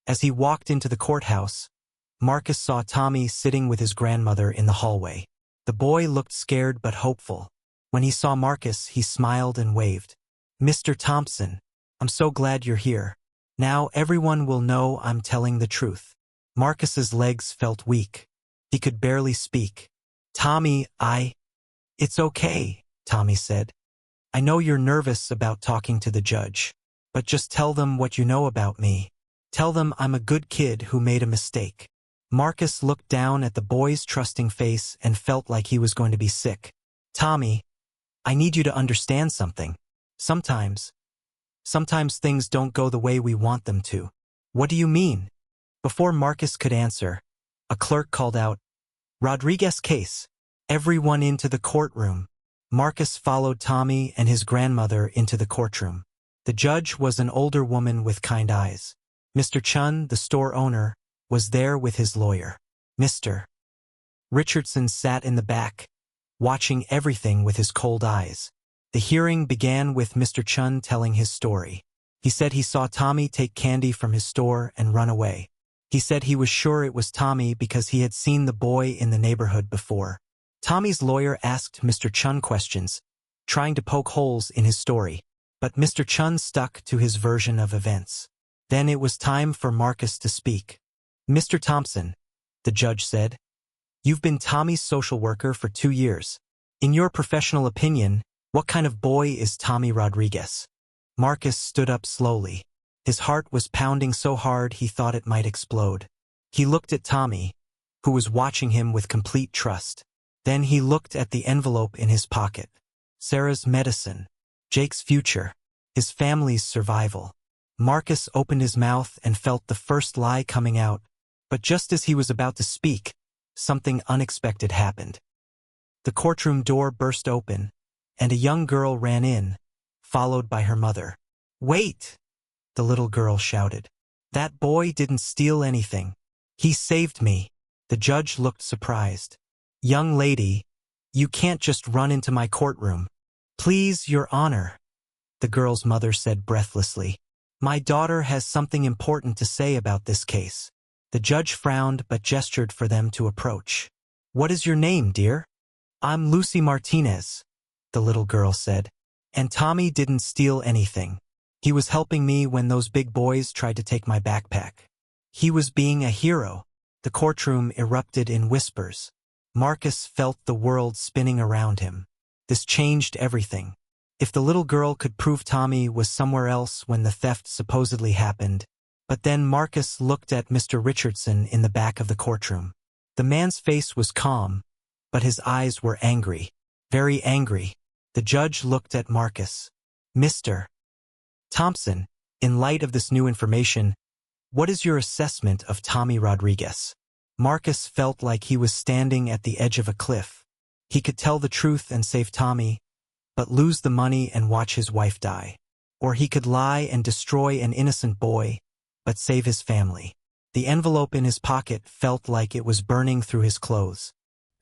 As he walked into the courthouse, Marcus saw Tommy sitting with his grandmother in the hallway. The boy looked scared but hopeful. When he saw Marcus, he smiled and waved. "Mr. Thompson, I'm so glad you're here. Now everyone will know I'm telling the truth." Marcus's legs felt weak. He could barely speak. "Tommy, It's okay," Tommy said. "I know you're nervous about talking to the judge, but just tell them what you know about me. Tell them I'm a good kid who made a mistake." Marcus looked down at the boy's trusting face and felt like he was going to be sick. "Tommy, I need you to understand something. Sometimes things don't go the way we want them to." "What do you mean?" Before Marcus could answer, a clerk called out, "Rodriguez case. Everyone into the courtroom." Marcus followed Tommy and his grandmother into the courtroom. The judge was an older woman with kind eyes. Mr. Chun, the store owner, was there with his lawyer. Mr. Richardson sat in the back, watching everything with his cold eyes. The hearing began with Mr. Chun telling his story. He said he saw Tommy take candy from his store and run away. He said he was sure it was Tommy because he had seen the boy in the neighborhood before. Tommy's lawyer asked Mr. Chun questions, trying to poke holes in his story, but Mr. Chun stuck to his version of events. Then it was time for Marcus to speak. "Mr. Thompson," the judge said, "you've been Tommy's social worker for 2 years. In your professional opinion, what kind of boy is Tommy Rodriguez?" Marcus stood up slowly. His heart was pounding so hard he thought it might explode. He looked at Tommy, who was watching him with complete trust. Then he looked at the envelope in his pocket. Sarah's medicine, Jake's future, his family's survival. Marcus opened his mouth and felt the first lie coming out, but just as he was about to speak, something unexpected happened. The courtroom door burst open, and a young girl ran in, followed by her mother. "Wait!" the little girl shouted. "That boy didn't steal anything. He saved me." The judge looked surprised. "Young lady, you can't just run into my courtroom." "Please, Your Honor," the girl's mother said breathlessly. "My daughter has something important to say about this case." The judge frowned but gestured for them to approach. "What is your name, dear?" "I'm Lucy Martinez," the little girl said. "And Tommy didn't steal anything. He was helping me when those big boys tried to take my backpack. He was being a hero." The courtroom erupted in whispers. Marcus felt the world spinning around him. This changed everything. If the little girl could prove Tommy was somewhere else when the theft supposedly happened. But then Marcus looked at Mr. Richardson in the back of the courtroom. The man's face was calm, but his eyes were angry. Very angry. The judge looked at Marcus. "Mr. Thompson, in light of this new information, what is your assessment of Tommy Rodriguez?" Marcus felt like he was standing at the edge of a cliff. He could tell the truth and save Tommy, but lose the money and watch his wife die. Or he could lie and destroy an innocent boy, but save his family. The envelope in his pocket felt like it was burning through his clothes.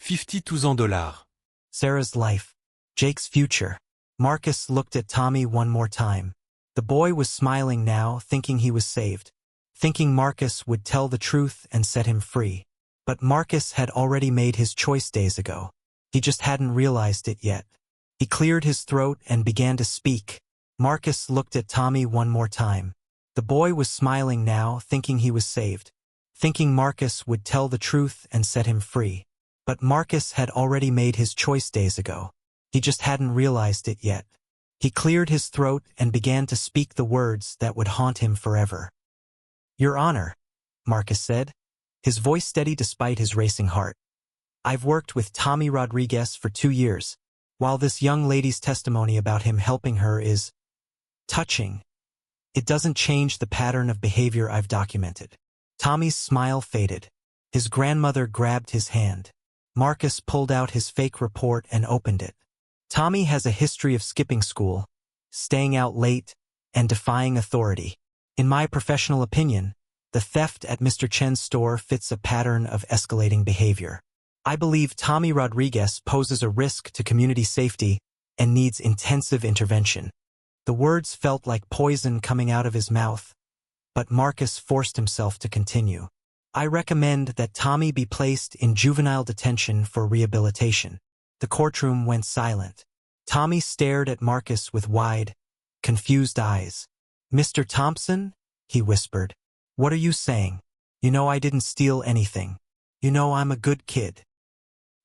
$52,000. Sarah's life. Jake's future. Marcus looked at Tommy one more time. The boy was smiling now, thinking he was saved. Thinking Marcus would tell the truth and set him free. But Marcus had already made his choice days ago. He just hadn't realized it yet. He cleared his throat and began to speak. Marcus looked at Tommy one more time. The boy was smiling now, thinking he was saved. Thinking Marcus would tell the truth and set him free. But Marcus had already made his choice days ago. He just hadn't realized it yet. He cleared his throat and began to speak the words that would haunt him forever. "Your Honor," Marcus said, his voice steady despite his racing heart. "I've worked with Tommy Rodriguez for 2 years. While this young lady's testimony about him helping her is touching, it doesn't change the pattern of behavior I've documented." Tommy's smile faded. His grandmother grabbed his hand. Marcus pulled out his fake report and opened it. "Tommy has a history of skipping school, staying out late, and defying authority. In my professional opinion, the theft at Mr. Chen's store fits a pattern of escalating behavior. I believe Tommy Rodriguez poses a risk to community safety and needs intensive intervention." The words felt like poison coming out of his mouth, but Marcus forced himself to continue. I recommend that Tommy be placed in juvenile detention for rehabilitation. The courtroom went silent. Tommy stared at Marcus with wide, confused eyes. Mr. Thompson? He whispered. What are you saying? You know I didn't steal anything. You know I'm a good kid.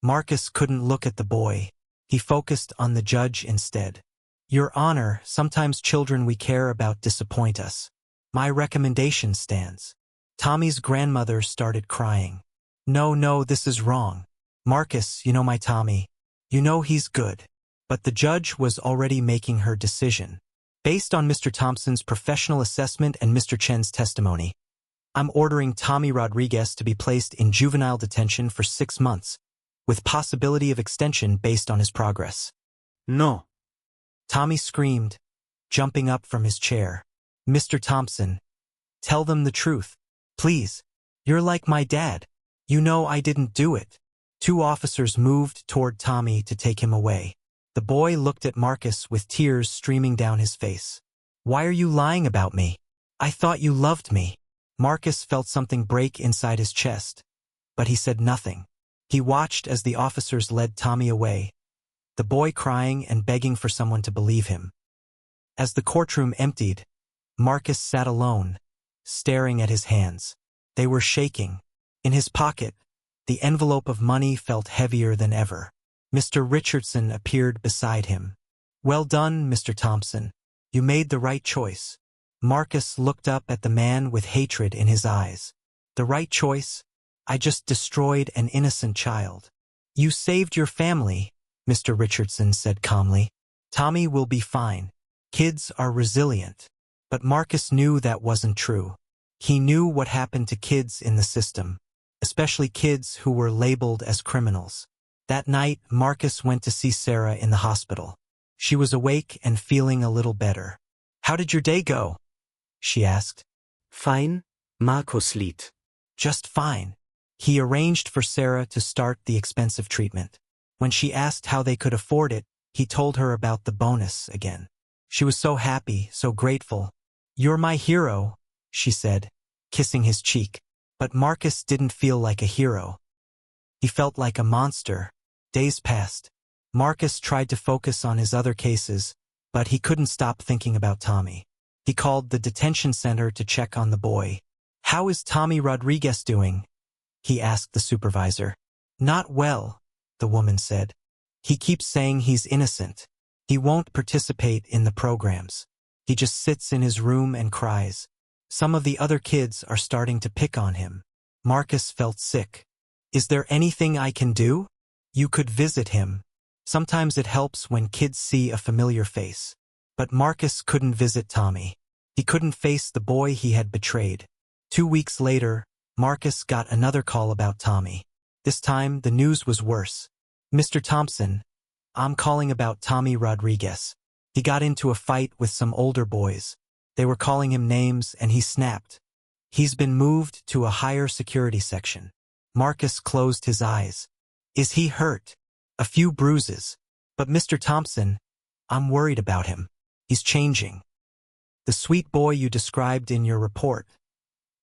Marcus couldn't look at the boy. He focused on the judge instead. Your Honor, sometimes children we care about disappoint us. My recommendation stands. Tommy's grandmother started crying. No, this is wrong. Marcus, you know my Tommy. You know he's good. But the judge was already making her decision. Based on Mr. Thompson's professional assessment and Mr. Chen's testimony, I'm ordering Tommy Rodriguez to be placed in juvenile detention for 6 months, with possibility of extension based on his progress. No. Tommy screamed, jumping up from his chair. Mr. Thompson, tell them the truth. Please. You're like my dad. You know I didn't do it. 2 officers moved toward Tommy to take him away. The boy looked at Marcus with tears streaming down his face. Why are you lying about me? I thought you loved me. Marcus felt something break inside his chest, but he said nothing. He watched as the officers led Tommy away, the boy crying and begging for someone to believe him. As the courtroom emptied, Marcus sat alone, staring at his hands. They were shaking. In his pocket, the envelope of money felt heavier than ever. Mr. Richardson appeared beside him. Well done, Mr. Thompson. You made the right choice. Marcus looked up at the man with hatred in his eyes. The right choice? I just destroyed an innocent child. You saved your family, Mr. Richardson said calmly. Tommy will be fine. Kids are resilient. But Marcus knew that wasn't true. He knew what happened to kids in the system, especially kids who were labeled as criminals. That night, Marcus went to see Sarah in the hospital. She was awake and feeling a little better. How did your day go? She asked. Fine, Markus Lied. Just fine. He arranged for Sarah to start the expensive treatment. When she asked how they could afford it, he told her about the bonus again. She was so happy, so grateful. You're my hero, she said, kissing his cheek. But Marcus didn't feel like a hero. He felt like a monster. Days passed. Marcus tried to focus on his other cases, but he couldn't stop thinking about Tommy. He called the detention center to check on the boy. How is Tommy Rodriguez doing? He asked the supervisor. Not well, the woman said. He keeps saying he's innocent. He won't participate in the programs. He just sits in his room and cries. Some of the other kids are starting to pick on him. Marcus felt sick. Is there anything I can do? You could visit him. Sometimes it helps when kids see a familiar face. But Marcus couldn't visit Tommy. He couldn't face the boy he had betrayed. 2 weeks later, Marcus got another call about Tommy. This time, the news was worse. Mr. Thompson, I'm calling about Tommy Rodriguez. He got into a fight with some older boys. They were calling him names and he snapped. He's been moved to a higher security section. Marcus closed his eyes. Is he hurt? A few bruises. But Mr. Thompson, I'm worried about him. He's changing. The sweet boy you described in your report.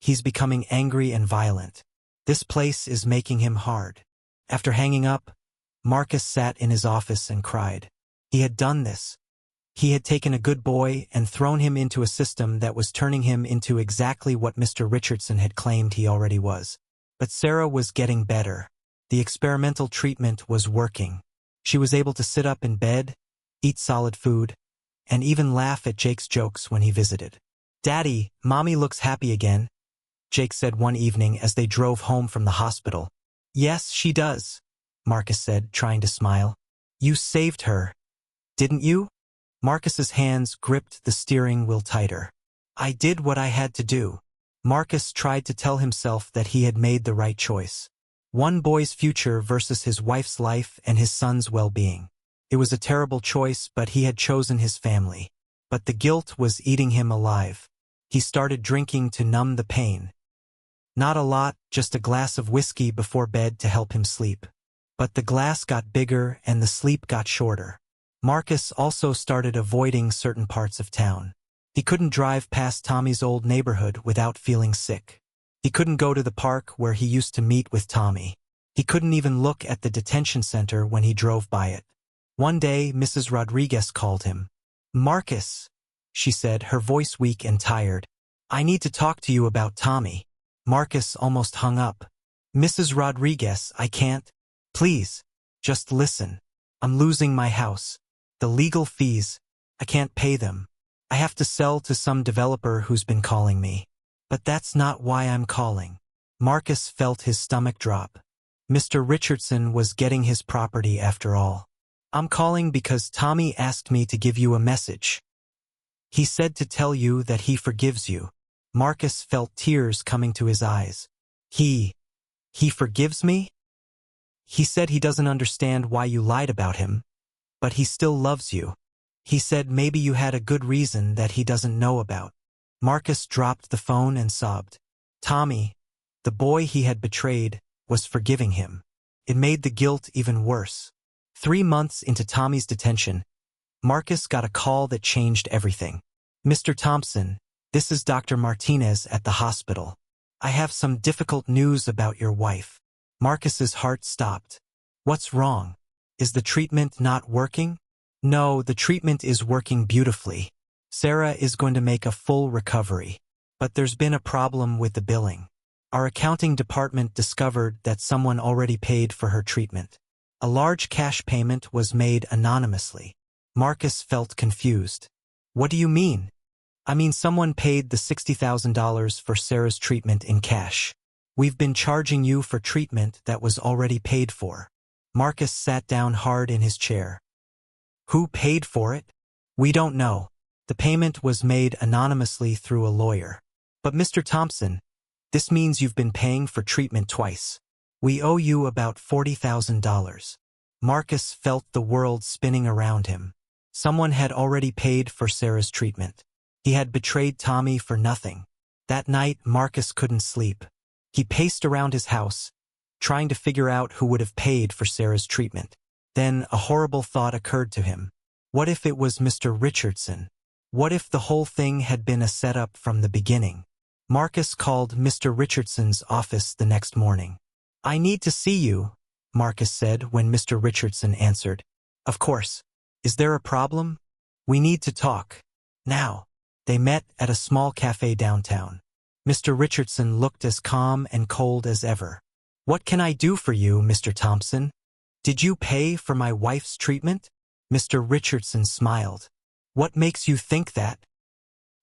He's becoming angry and violent. This place is making him hard. After hanging up, Marcus sat in his office and cried. He had done this. He had taken a good boy and thrown him into a system that was turning him into exactly what Mr. Richardson had claimed he already was. But Sarah was getting better. The experimental treatment was working. She was able to sit up in bed, eat solid food, and even laugh at Jake's jokes when he visited. Daddy, Mommy looks happy again, Jake said one evening as they drove home from the hospital. Yes, she does, Marcus said, trying to smile. You saved her, didn't you? Marcus's hands gripped the steering wheel tighter. I did what I had to do. Marcus tried to tell himself that he had made the right choice. One boy's future versus his wife's life and his son's well-being. It was a terrible choice, but he had chosen his family. But the guilt was eating him alive. He started drinking to numb the pain. Not a lot, just a glass of whiskey before bed to help him sleep. But the glass got bigger and the sleep got shorter. Marcus also started avoiding certain parts of town. He couldn't drive past Tommy's old neighborhood without feeling sick. He couldn't go to the park where he used to meet with Tommy. He couldn't even look at the detention center when he drove by it. One day, Mrs. Rodriguez called him. "Marcus," she said, her voice weak and tired. "I need to talk to you about Tommy." Marcus almost hung up. "Mrs. Rodriguez, I can't. Please, just listen. I'm losing my house. The legal fees, I can't pay them. I have to sell to some developer who's been calling me. But that's not why I'm calling." Marcus felt his stomach drop. Mr. Richardson was getting his property after all. "I'm calling because Tommy asked me to give you a message. He said to tell you that he forgives you." Marcus felt tears coming to his eyes. He forgives me? He said he doesn't understand why you lied about him, but he still loves you. He said maybe you had a good reason that he doesn't know about. Marcus dropped the phone and sobbed. Tommy, the boy he had betrayed, was forgiving him. It made the guilt even worse. 3 months into Tommy's detention, Marcus got a call that changed everything. "Mr. Thompson, this is Dr. Martinez at the hospital. I have some difficult news about your wife." Marcus's heart stopped. "What's wrong? Is the treatment not working?" "No, the treatment is working beautifully. Sarah is going to make a full recovery. But there's been a problem with the billing. Our accounting department discovered that someone already paid for her treatment. A large cash payment was made anonymously." Marcus felt confused. "What do you mean?" "I mean someone paid the $60,000 for Sarah's treatment in cash. We've been charging you for treatment that was already paid for." Marcus sat down hard in his chair. "Who paid for it?" "We don't know. The payment was made anonymously through a lawyer." "But Mr. Thompson, this means you've been paying for treatment twice. We owe you about $40,000. Marcus felt the world spinning around him. Someone had already paid for Sarah's treatment. He had betrayed Tommy for nothing. That night, Marcus couldn't sleep. He paced around his house, trying to figure out who would have paid for Sarah's treatment. Then a horrible thought occurred to him. What if it was Mr. Richardson? What if the whole thing had been a setup from the beginning? Marcus called Mr. Richardson's office the next morning. "I need to see you," Marcus said when Mr. Richardson answered. "Of course. Is there a problem?" "We need to talk. Now." They met at a small cafe downtown. Mr. Richardson looked as calm and cold as ever. "What can I do for you, Mr. Thompson? Did you pay for my wife's treatment?" Mr. Richardson smiled. "What makes you think that?"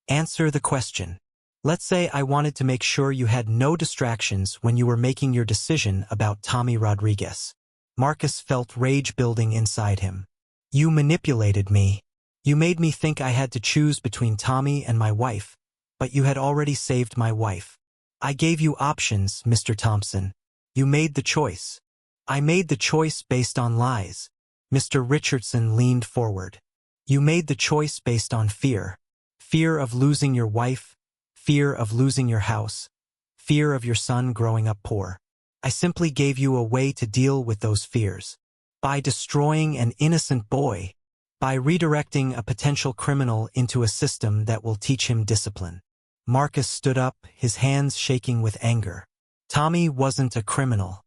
"Answer the question. Let's say I wanted to make sure you had no distractions when you were making your decision about Tommy Rodriguez." Marcus felt rage building inside him. "You manipulated me. You made me think I had to choose between Tommy and my wife, but you had already saved my wife. I gave you options, Mr. Thompson. You made the choice." "I made the choice based on lies." Mr. Richardson leaned forward. "You made the choice based on fear. Fear of losing your wife, fear of losing your house, fear of your son growing up poor. I simply gave you a way to deal with those fears. By destroying an innocent boy, by redirecting a potential criminal into a system that will teach him discipline." Marcus stood up, his hands shaking with anger. Tommy wasn't a criminal.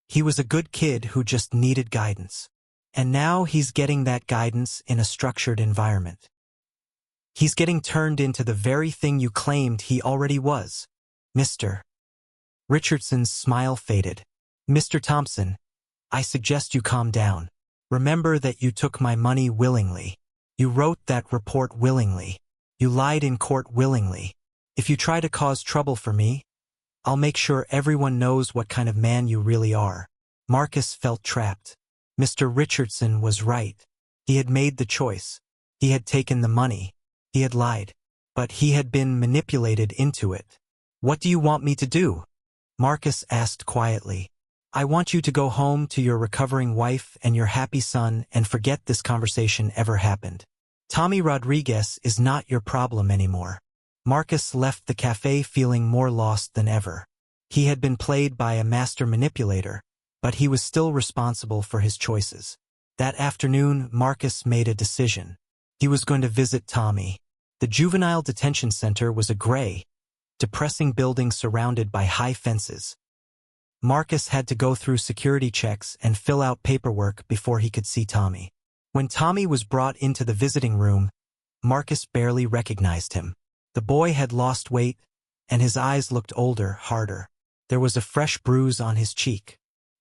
He was a good kid who just needed guidance. And now he's getting that guidance in a structured environment. He's getting turned into the very thing you claimed he already was. Mr. Richardson's smile faded. "Mr. Thompson, I suggest you calm down. Remember that you took my money willingly. You wrote that report willingly. You lied in court willingly. If you try to cause trouble for me, I'll make sure everyone knows what kind of man you really are." Marcus felt trapped. Mr. Richardson was right. He had made the choice. He had taken the money. He had lied. But he had been manipulated into it. "What do you want me to do?" Marcus asked quietly. "I want you to go home to your recovering wife and your happy son and forget this conversation ever happened. Tommy Rodriguez is not your problem anymore." Marcus left the cafe feeling more lost than ever. He had been played by a master manipulator, but he was still responsible for his choices. That afternoon, Marcus made a decision. He was going to visit Tommy. The juvenile detention center was a gray, depressing building surrounded by high fences. Marcus had to go through security checks and fill out paperwork before he could see Tommy. When Tommy was brought into the visiting room, Marcus barely recognized him. The boy had lost weight, and his eyes looked older, harder. There was a fresh bruise on his cheek.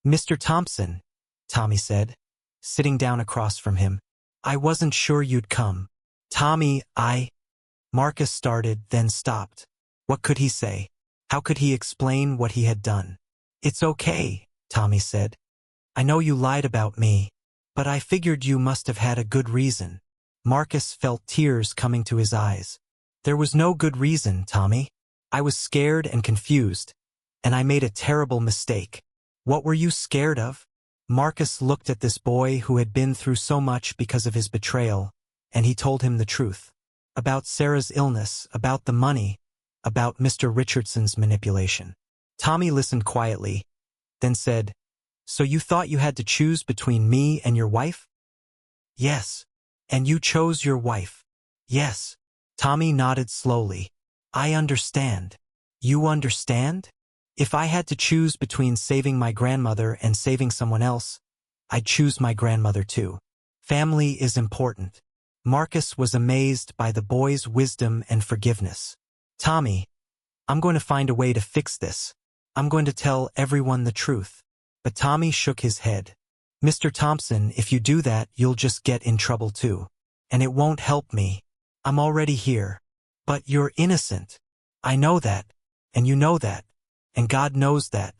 "Mr. Thompson," Tommy said, sitting down across from him. "I wasn't sure you'd come." "Tommy, Marcus started, then stopped. What could he say? How could he explain what he had done? "It's okay," Tommy said. "I know you lied about me, but I figured you must have had a good reason." Marcus felt tears coming to his eyes. "There was no good reason, Tommy. I was scared and confused, and I made a terrible mistake." "What were you scared of?" Marcus looked at this boy who had been through so much because of his betrayal, and he told him the truth. About Sarah's illness, about the money, about Mr. Richardson's manipulation. Tommy listened quietly, then said, "So you thought you had to choose between me and your wife?" "Yes." "And you chose your wife?" "Yes." Tommy nodded slowly. "I understand." "You understand?" "If I had to choose between saving my grandmother and saving someone else, I'd choose my grandmother too. Family is important." Marcus was amazed by the boy's wisdom and forgiveness. "Tommy, I'm going to find a way to fix this. I'm going to tell everyone the truth." But Tommy shook his head. "Mr. Thompson, if you do that, you'll just get in trouble too. And it won't help me. I'm already here." "But you're innocent." "I know that, and you know that, and God knows that.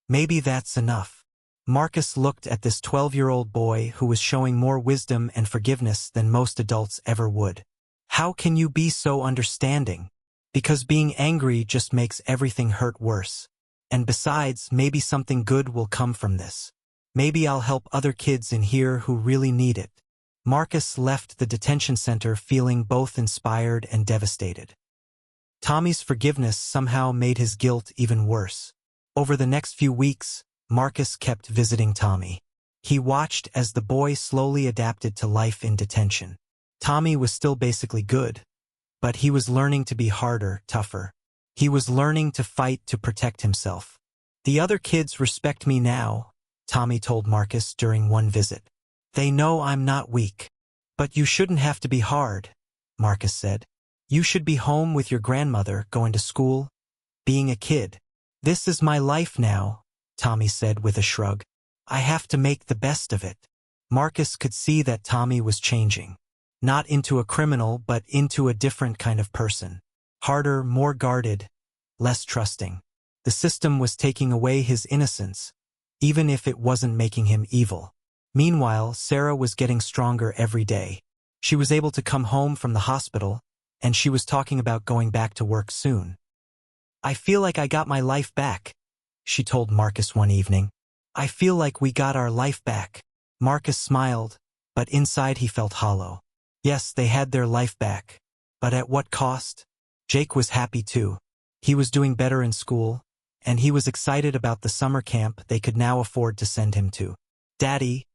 Maybe that's enough." Marcus looked at this 12-year-old boy who was showing more wisdom and forgiveness than most adults ever would. "How can you be so understanding? Because being angry just makes everything hurt worse. And besides, maybe something good will come from this. Maybe I'll help other kids in here who really need it." Marcus left the detention center feeling both inspired and devastated. Tommy's forgiveness somehow made his guilt even worse. Over the next few weeks, Marcus kept visiting Tommy. He watched as the boy slowly adapted to life in detention. Tommy was still basically good, but he was learning to be harder, tougher. He was learning to fight to protect himself. "The other kids respect me now," Tommy told Marcus during one visit. "They know I'm not weak." "But you shouldn't have to be hard," Marcus said. "You should be home with your grandmother, going to school, being a kid." "This is my life now," Tommy said with a shrug. "I have to make the best of it." Marcus could see that Tommy was changing. Not into a criminal, but into a different kind of person. Harder, more guarded, less trusting. The system was taking away his innocence, even if it wasn't making him evil. Meanwhile, Sarah was getting stronger every day. She was able to come home from the hospital, and she was talking about going back to work soon. "I feel like I got my life back," she told Marcus one evening. "I feel like we got our life back." Marcus smiled, but inside he felt hollow. Yes, they had their life back. But at what cost? Jake was happy too. He was doing better in school, and he was excited about the summer camp they could now afford to send him to. "Daddy,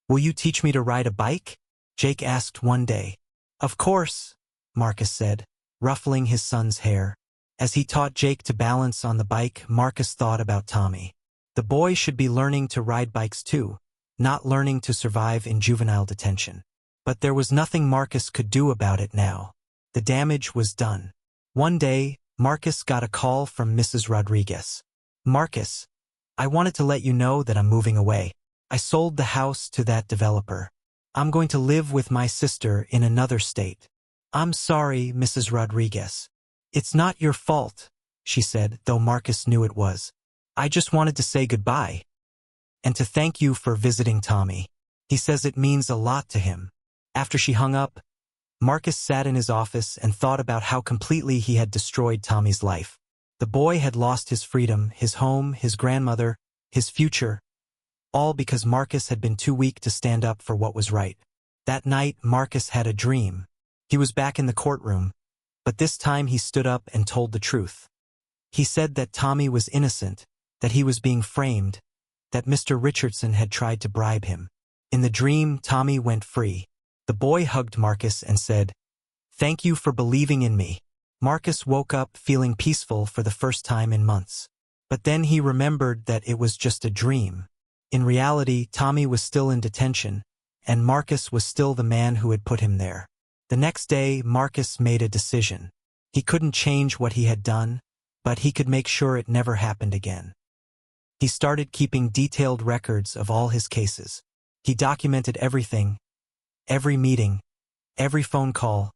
will you teach me to ride a bike?" Jake asked one day. "Of course," Marcus said, ruffling his son's hair. As he taught Jake to balance on the bike, Marcus thought about Tommy. The boy should be learning to ride bikes too, not learning to survive in juvenile detention. But there was nothing Marcus could do about it now. The damage was done. One day, Marcus got a call from Mrs. Rodriguez. "Marcus, I wanted to let you know that I'm moving away. I sold the house to that developer. I'm going to live with my sister in another state." "I'm sorry, Mrs. Rodriguez." "It's not your fault," she said, though Marcus knew it was. "I just wanted to say goodbye. And to thank you for visiting Tommy. He says it means a lot to him." After she hung up, Marcus sat in his office and thought about how completely he had destroyed Tommy's life. The boy had lost his freedom, his home, his grandmother, his future, all because Marcus had been too weak to stand up for what was right. That night, Marcus had a dream. He was back in the courtroom, but this time he stood up and told the truth. He said that Tommy was innocent, that he was being framed, that Mr. Richardson had tried to bribe him. In the dream, Tommy went free. The boy hugged Marcus and said, Thank you for believing in me. Marcus woke up feeling peaceful for the first time in months. But then he remembered that it was just a dream. In reality, Tommy was still in detention, and Marcus was still the man who had put him there. The next day, Marcus made a decision. He couldn't change what he had done, but he could make sure it never happened again. He started keeping detailed records of all his cases. He documented everything, every meeting, every phone call,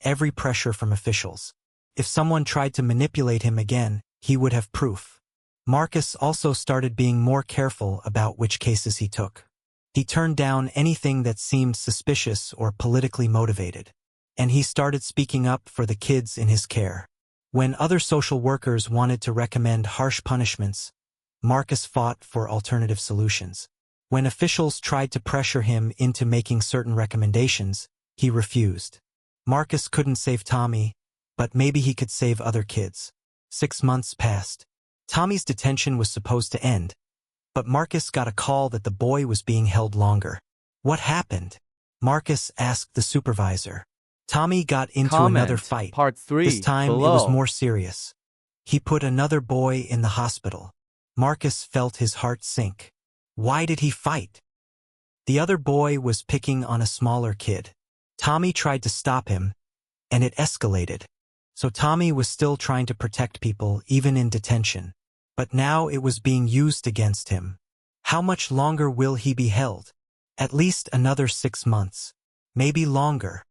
every pressure from officials. If someone tried to manipulate him again, he would have proof. Marcus also started being more careful about which cases he took. He turned down anything that seemed suspicious or politically motivated. And he started speaking up for the kids in his care. When other social workers wanted to recommend harsh punishments, Marcus fought for alternative solutions. When officials tried to pressure him into making certain recommendations, he refused. Marcus couldn't save Tommy, but maybe he could save other kids. 6 months passed. Tommy's detention was supposed to end, but Marcus got a call that the boy was being held longer. What happened? Marcus asked the supervisor. Tommy got into another fight. Part 3 This time below. it was more serious. He put another boy in the hospital. Marcus felt his heart sink. Why did he fight? The other boy was picking on a smaller kid. Tommy tried to stop him, and it escalated. So Tommy was still trying to protect people, even in detention. But now it was being used against him. How much longer will he be held? At least another 6 months. Maybe longer.